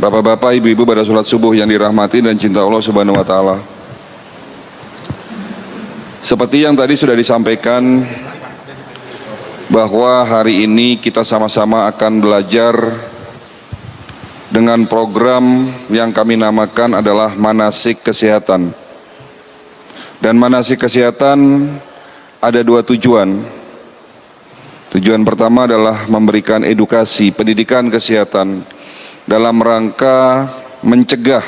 Bapak-bapak, ibu-ibu pada sholat subuh yang dirahmati dan cinta Allah Subhanahu wa Ta'ala. Seperti yang tadi sudah disampaikan, bahwa hari ini kita sama-sama akan belajar dengan program yang kami namakan adalah manasik kesehatan. Dan manasik kesehatan ada dua tujuan. Tujuan pertama adalah memberikan edukasi, pendidikan kesehatan dalam rangka mencegah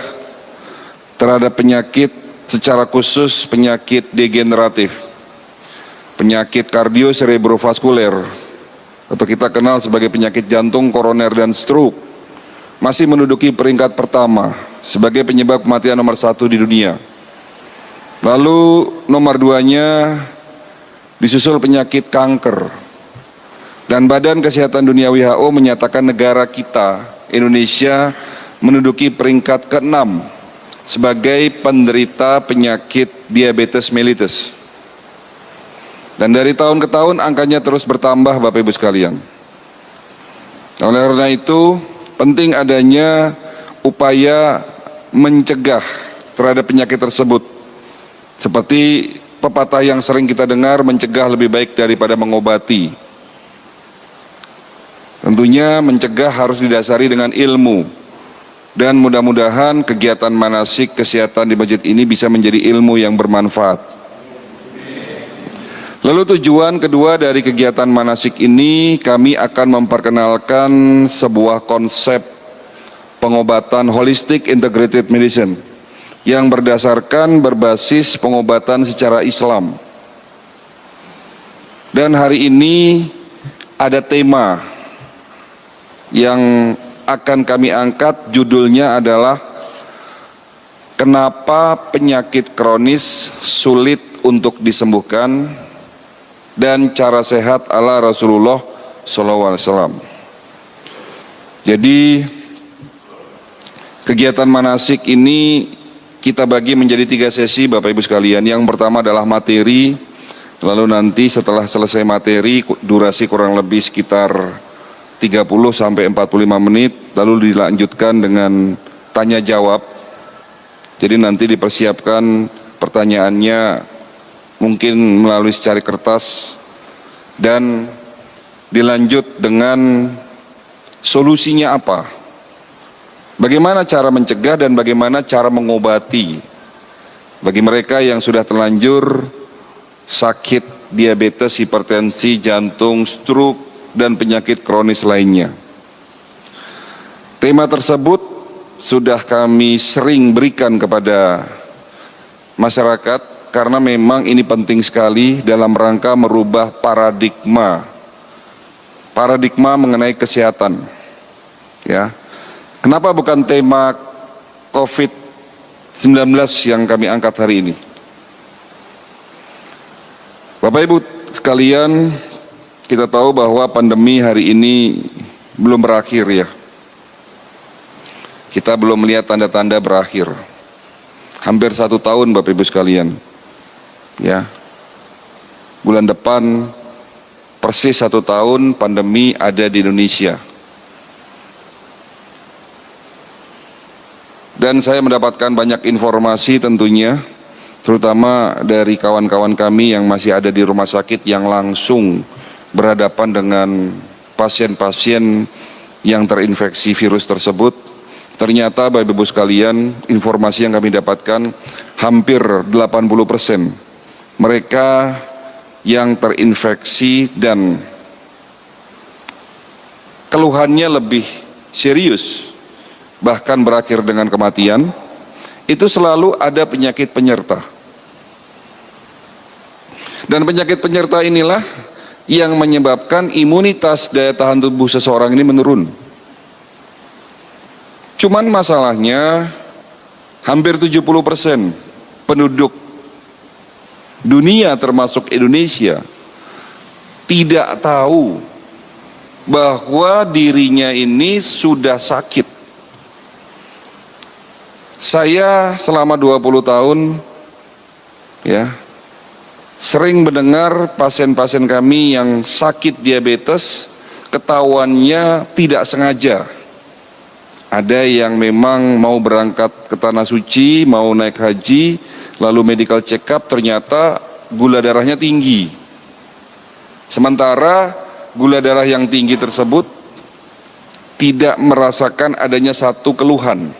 terhadap penyakit, secara khusus penyakit degeneratif, penyakit kardioserebrovaskuler atau kita kenal sebagai penyakit jantung, koroner, dan stroke masih menduduki peringkat pertama sebagai penyebab kematian nomor 1 di dunia. Lalu nomor 2-nya disusul penyakit kanker. Dan Badan Kesehatan Dunia WHO menyatakan negara kita, Indonesia, menduduki peringkat ke-6 sebagai penderita penyakit diabetes mellitus. Dan dari tahun ke tahun angkanya terus bertambah, Bapak Ibu sekalian. Oleh karena itu, penting adanya upaya mencegah terhadap penyakit tersebut. Seperti pepatah yang sering kita dengar, mencegah lebih baik daripada mengobati. Tentunya mencegah harus didasari dengan ilmu. Dan mudah-mudahan kegiatan manasik kesehatan di masjid ini bisa menjadi ilmu yang bermanfaat. Lalu tujuan kedua dari kegiatan manasik ini, kami akan memperkenalkan sebuah konsep pengobatan holistic integrated medicine yang berdasarkan berbasis pengobatan secara Islam. Dan hari ini ada tema yang akan kami angkat, judulnya adalah kenapa penyakit kronis sulit untuk disembuhkan dan cara sehat ala Rasulullah SAW. Jadi kegiatan manasik ini kita bagi menjadi 3 sesi, Bapak Ibu sekalian. Yang pertama adalah materi, lalu nanti setelah selesai materi durasi kurang lebih sekitar 30 sampai 45 menit, lalu dilanjutkan dengan tanya jawab. Jadi nanti dipersiapkan pertanyaannya mungkin melalui secari kertas dan dilanjut dengan solusinya apa, bagaimana cara mencegah dan bagaimana cara mengobati bagi mereka yang sudah terlanjur sakit diabetes, hipertensi, jantung, stroke, dan penyakit kronis lainnya. Tema tersebut sudah kami sering berikan kepada masyarakat karena memang ini penting sekali dalam rangka merubah paradigma mengenai kesehatan. Ya, kenapa bukan tema COVID-19 yang kami angkat hari ini? Bapak Ibu sekalian, kita tahu bahwa pandemi hari ini belum berakhir ya. Kita belum melihat tanda-tanda berakhir. Hampir 1 tahun Bapak Ibu sekalian. Ya, bulan depan persis 1 tahun pandemi ada di Indonesia. Dan saya mendapatkan banyak informasi tentunya, terutama dari kawan-kawan kami yang masih ada di rumah sakit yang langsung berhadapan dengan pasien-pasien yang terinfeksi virus tersebut. Ternyata Bapak Ibu sekalian, informasi yang kami dapatkan hampir 80% mereka yang terinfeksi dan keluhannya lebih serius, bahkan berakhir dengan kematian, itu selalu ada penyakit penyerta. Dan penyakit penyerta inilah yang menyebabkan imunitas daya tahan tubuh seseorang ini menurun. Cuman masalahnya hampir 70% penduduk dunia termasuk Indonesia tidak tahu bahwa dirinya ini sudah sakit. Saya selama 20 tahun ya sering mendengar pasien-pasien kami yang sakit diabetes ketahuannya tidak sengaja Ada yang memang mau berangkat ke Tanah Suci, mau naik haji, lalu medical check up, ternyata gula darahnya tinggi. Sementara gula darah yang tinggi tersebut tidak merasakan adanya satu keluhan.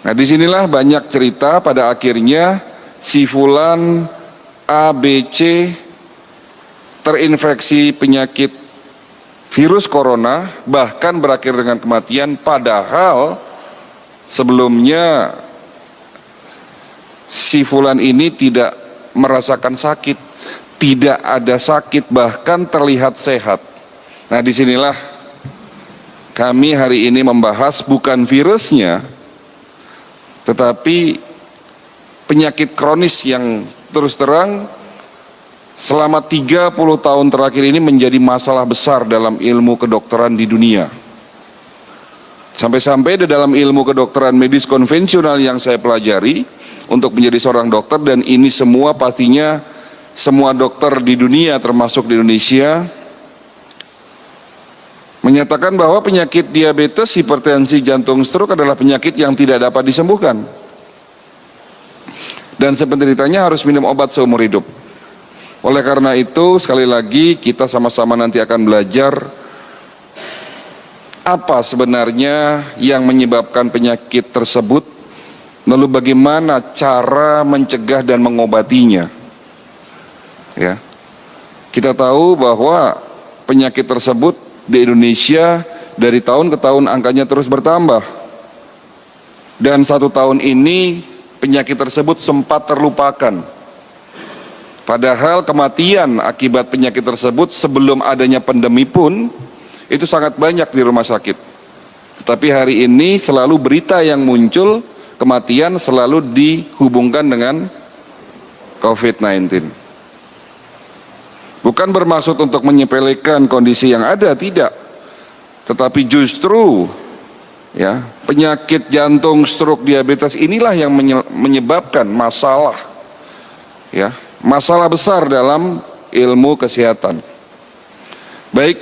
Nah, disinilah banyak cerita, pada akhirnya si fulan A, B, C terinfeksi penyakit virus corona, bahkan berakhir dengan kematian, padahal sebelumnya si fulan ini tidak merasakan sakit, tidak ada sakit, bahkan terlihat sehat. Nah, disinilah kami hari ini membahas bukan virusnya, tetapi penyakit kronis yang terus terang selama 30 tahun terakhir ini menjadi masalah besar dalam ilmu kedokteran di dunia. Sampai-sampai di dalam ilmu kedokteran medis konvensional yang saya pelajari untuk menjadi seorang dokter, dan ini semua pastinya semua dokter di dunia termasuk di Indonesia menyatakan bahwa penyakit diabetes, hipertensi, jantung, stroke adalah penyakit yang tidak dapat disembuhkan. Dan sependeritanya harus minum obat seumur hidup. Oleh karena itu, sekali lagi kita sama-sama nanti akan belajar apa sebenarnya yang menyebabkan penyakit tersebut, lalu bagaimana cara mencegah dan mengobatinya. Ya. Kita tahu bahwa penyakit tersebut di Indonesia dari tahun ke tahun angkanya terus bertambah. Dan 1 tahun ini penyakit tersebut sempat terlupakan. Padahal kematian akibat penyakit tersebut sebelum adanya pandemi pun itu sangat banyak di rumah sakit. Tetapi hari ini selalu berita yang muncul, kematian selalu dihubungkan dengan COVID-19. Bukan bermaksud untuk menyepelekan kondisi yang ada, tidak. Tetapi justru ya, penyakit jantung, stroke, diabetes inilah yang menyebabkan masalah, ya, masalah besar dalam ilmu kesehatan. Baik,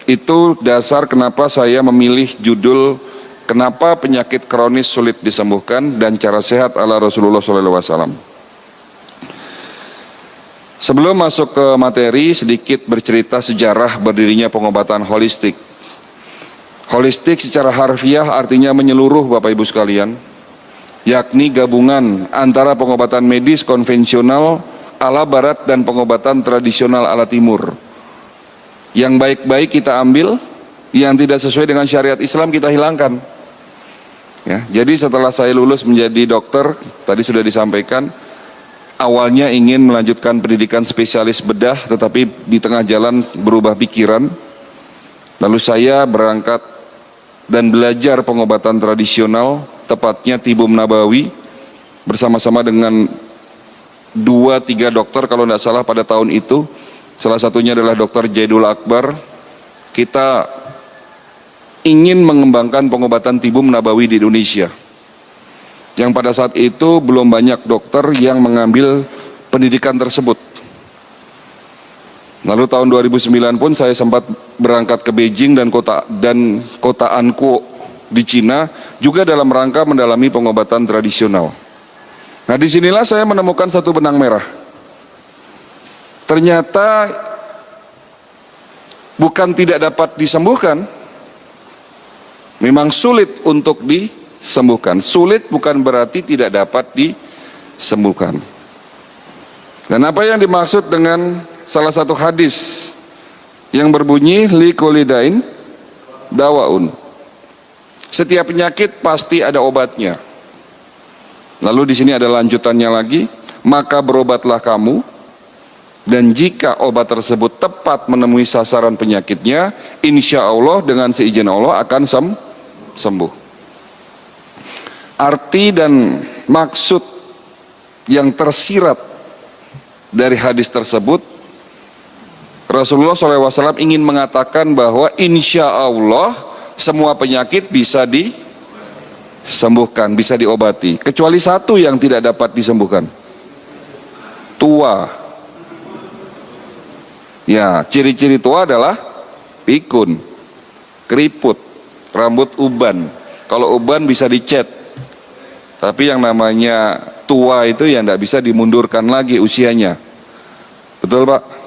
itu dasar kenapa saya memilih judul kenapa penyakit kronis sulit disembuhkan dan cara sehat ala Rasulullah SAW. Sebelum masuk ke materi, sedikit bercerita sejarah berdirinya pengobatan holistik. Holistik secara harfiah artinya menyeluruh, Bapak Ibu sekalian, yakni gabungan antara pengobatan medis konvensional ala barat dan pengobatan tradisional ala timur. Yang baik-baik kita ambil, yang tidak sesuai dengan syariat Islam kita hilangkan. Ya, jadi setelah saya lulus menjadi dokter, tadi sudah disampaikan, awalnya ingin melanjutkan pendidikan spesialis bedah, tetapi di tengah jalan berubah pikiran. Lalu saya berangkat dan belajar pengobatan tradisional, tepatnya Tibum Nabawi, bersama-sama dengan 2-3 dokter kalau tidak salah pada tahun itu. Salah satunya adalah Dr. Jaidul Akbar. Kita ingin mengembangkan pengobatan Tibum Nabawi di Indonesia, yang pada saat itu belum banyak dokter yang mengambil pendidikan tersebut. Lalu tahun 2009 pun saya sempat berangkat ke Beijing dan kota Ankou di Cina, juga dalam rangka mendalami pengobatan tradisional. Nah, disinilah saya menemukan satu benang merah. Ternyata bukan tidak dapat disembuhkan, memang sulit untuk disembuhkan. Sulit bukan berarti tidak dapat disembuhkan. Dan apa yang dimaksud dengan salah satu hadis yang berbunyi li kulli dain dawaun. Setiap penyakit pasti ada obatnya. Lalu di sini ada lanjutannya lagi, maka berobatlah kamu, dan jika obat tersebut tepat menemui sasaran penyakitnya, insya Allah dengan seizin Allah akan sembuh. Arti dan maksud yang tersirat dari hadis tersebut, Rasulullah SAW ingin mengatakan bahwa insya Allah semua penyakit bisa disembuhkan, bisa diobati, kecuali satu yang tidak dapat disembuhkan, tua. Ya, ciri-ciri tua adalah pikun, keriput, rambut uban. Kalau uban bisa dicet, tapi yang namanya tua itu ya tidak bisa dimundurkan lagi usianya. Betul Pak?